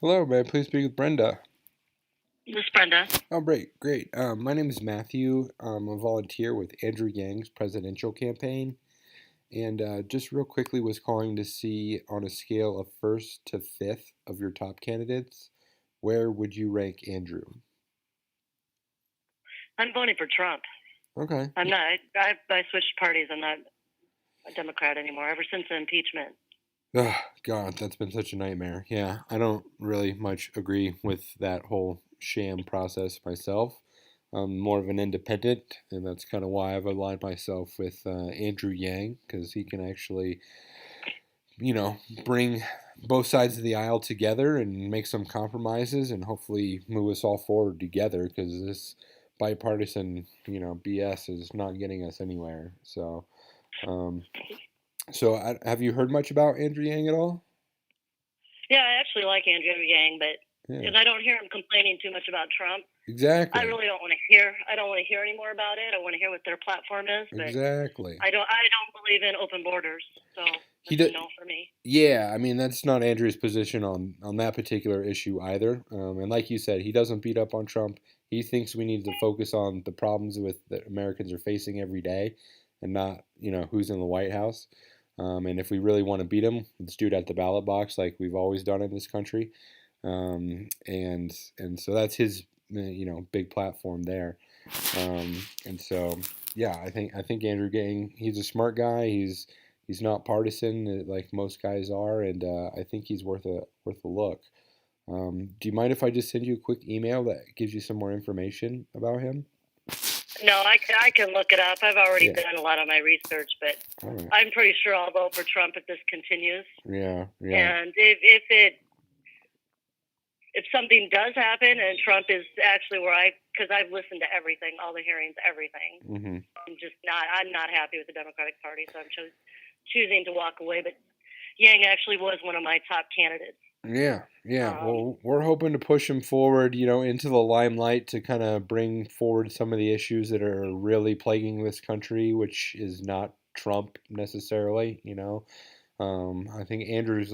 Hello, may I please speak with Brenda? This is Brenda. Oh, great, great. My name is Matthew. I'm a volunteer with Andrew Yang's presidential campaign, and just real quickly was calling to see on a scale of first to fifth of your top candidates, where would you rank Andrew? I'm voting for Trump. Okay. I'm not. I switched parties. I'm not a Democrat anymore. Ever since the impeachment. Oh, God, that's been such a nightmare. Yeah, I don't really much agree with that whole sham process myself. I'm more of an independent, and that's kind of why I've aligned myself with Andrew Yang, because he can actually, you know, bring both sides of the aisle together and make some compromises and hopefully move us all forward together, because this bipartisan, BS is not getting us anywhere. Um, have you heard much about Andrew Yang at all? Yeah, I actually like Andrew Yang, but Yeah, and I don't hear him complaining too much about Trump. I exactly. really don't want to hear. I don't want to hear any more about it. I want to hear what their platform is, but Exactly. I don't believe in open borders. So He that's a did. no for me. Yeah, I mean that's not Andrew's position on that particular issue either. And like you said, he doesn't beat up on Trump. He thinks we need to focus on the problems that Americans are facing every day, and not who's in the White House. And if we really want to beat him, let's do it at the ballot box, like we've always done in this country. And so that's his big platform there. And so yeah, I think Andrew Yang, he's a smart guy. He's not partisan like most guys are, and I think he's worth a look. Do you mind if I just send you a quick email that gives you some more information about him? No, I can look it up. I've already Yeah. done a lot of my research, but All right. I'm pretty sure I'll vote for Trump if this continues. Yeah. Yeah. And if something does happen and Trump is actually because I've listened to everything, all the hearings, everything. Hmm. I'm not happy with the Democratic Party, so I'm choosing to walk away. But Yang actually was one of my top candidates. Yeah. Yeah. Um, Well, we're hoping to push him forward, into the limelight to kind of bring forward some of the issues that are really plaguing this country, which is not Trump necessarily. I think Andrew's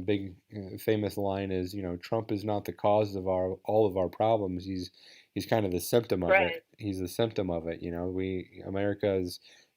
big famous line is, Trump is not the cause of our all of our problems. He's kind of the symptom of it. right. He's the symptom of it. America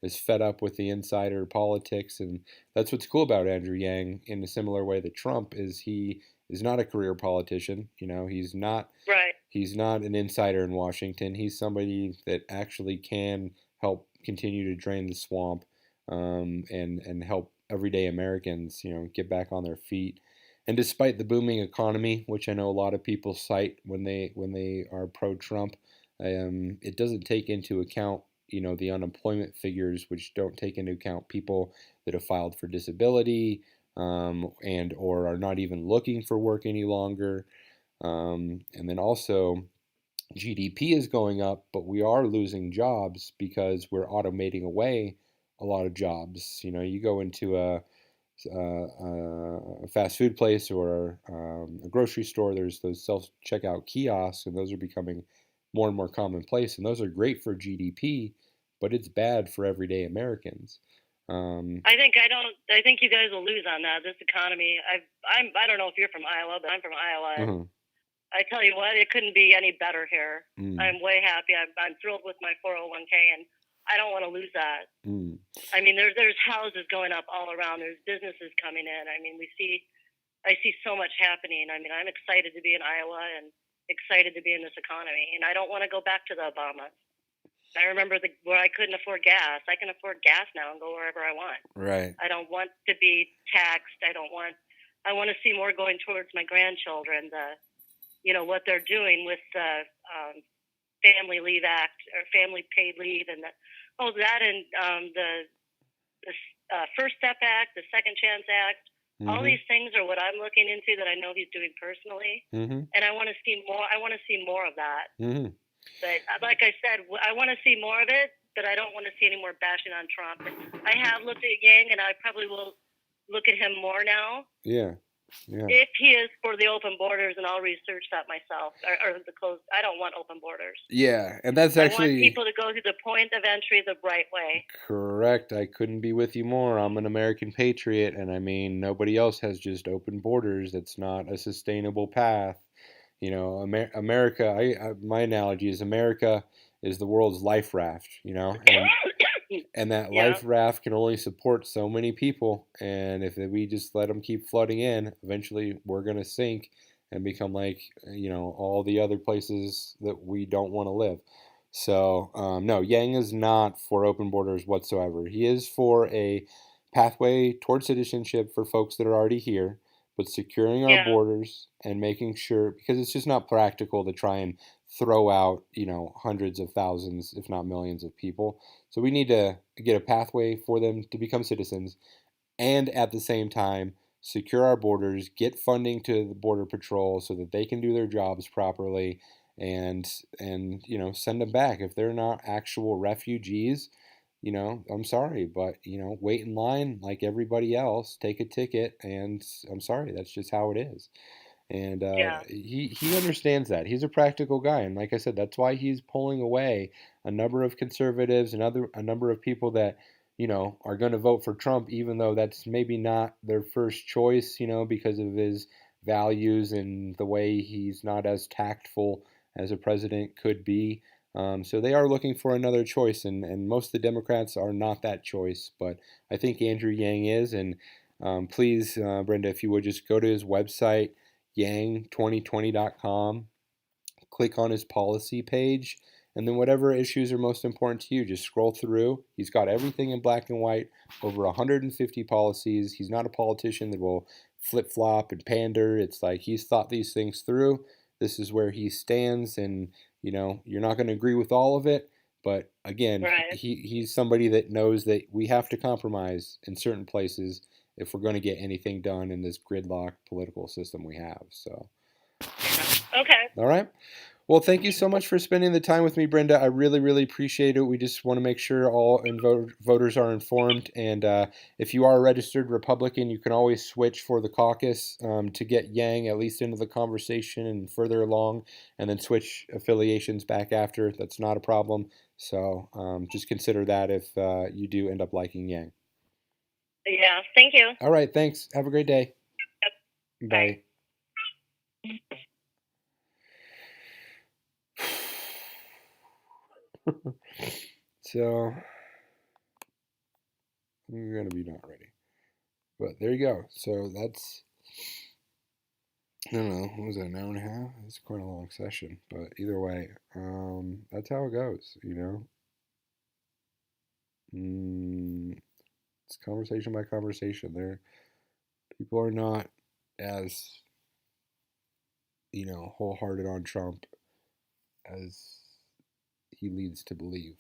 is fed up with the insider politics, and that's what's cool about Andrew Yang. In a similar way that Trump is, he is not a career politician. Right. He's not an insider in Washington. He's somebody that actually can help continue to drain the swamp, and help everyday Americans, get back on their feet. And despite the booming economy, which I know a lot of people cite when they are pro-Trump, it doesn't take into account, the unemployment figures, which don't take into account people that have filed for disability, and or are not even looking for work any longer. And then also, GDP is going up, but we are losing jobs because we're automating away a lot of jobs. You go into a fast food place or a grocery store, there's those self checkout kiosks, and those are becoming more and more commonplace. And those are great for GDP, but it's bad for everyday Americans. Um, I think you guys will lose on that. This economy. I don't know if you're from Iowa, but I'm from Iowa, and uh I tell you what, it couldn't be any better here. mm, I'm way happy. I'm thrilled with my 401k, and I don't want to lose that. mm, I mean, there's houses going up all around. There's businesses coming in. I mean, I see so much happening. I mean, I'm excited to be in Iowa and excited to be in this economy, and I don't want to go back to the Obamas. I remember where I couldn't afford gas. I can afford gas now and go wherever I want. right. I don't want to be taxed. I want to see more going towards my grandchildren. What they're doing with the Family Leave Act or Family Paid Leave, and that and the First Step Act, the Second Chance Act. All Mm-hmm. these things are what I'm looking into that I know he's doing personally, Mm-hmm. and I want to see more. I want to see more of that. Mm-hmm. But like I said, I want to see more of it, but I don't want to see any more bashing on Trump. I have looked at Yang, and I probably will look at him more now. Yeah. Yeah. If he is for the open borders, and I'll research that myself, or the closed. I don't want open borders. Yeah, and that's I want actually people to go through the point of entry the right way. correct. I couldn't be with you more. I'm an American patriot, and I mean, nobody else has just open borders. That's not a sustainable path. You know, America, my analogy is America is the world's life raft, you know, and that Yeah, life raft can only support so many people, and if we just let them keep flooding in, eventually we're going to sink and become like, you know, all the other places that we don't want to live. So no, Yang is not for open borders whatsoever. He is for a pathway towards citizenship for folks that are already here, but securing our yeah, borders and making sure, because it's just not practical to try and throw out, you know, hundreds of thousands if not millions of people. So we need to get a pathway for them to become citizens, and at the same time secure our borders, get funding to the border patrol so that they can do their jobs properly, and you know, send them back if they're not actual refugees. You know, I'm sorry, but you know, wait in line like everybody else, take a ticket, and I'm sorry, that's just how it is. And yeah, he understands that. He's a practical guy, and like I said, that's why he's pulling away a number of conservatives and a number of people that, you know, are going to vote for Trump, even though that's maybe not their first choice, you know, because of his values and the way he's not as tactful as a president could be. So they are looking for another choice, and most of the Democrats are not that choice. But I think Andrew Yang is, and please, Brenda, if you would just go to his website, yang2020.com, click on his policy page, and then whatever issues are most important to you, just scroll through. He's got everything in black and white, over 150 policies. He's not a politician that will flip flop and pander. It's like he's thought these things through. This is where he stands, and you know, you're not going to agree with all of it. But again, right. he's somebody that knows that we have to compromise in certain places if we're going to get anything done in this gridlock political system we have. So, Okay. all right. Well, thank you so much for spending the time with me, Brenda. I really, really appreciate it. We just want to make sure all voters are informed. And if you are a registered Republican, you can always switch for the caucus to get Yang at least into the conversation and further along, and then switch affiliations back after. That's not a problem. So just consider that if you do end up liking Yang. Yeah. Thank you. All right. Thanks. Have a great day. Yep. Bye. Bye. So we're going to be not ready. But there you go. So that's, I don't know, what was that, an hour and a half? It's quite a long session. But either way, that's how it goes, you know? It's conversation by conversation. People are not as, you know, wholehearted on Trump as he leads to believe,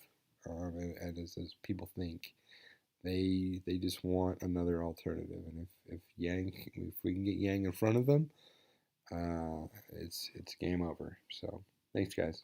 and as people think. They just want another alternative, and if we can get Yang in front of them, it's game over. So thanks, guys.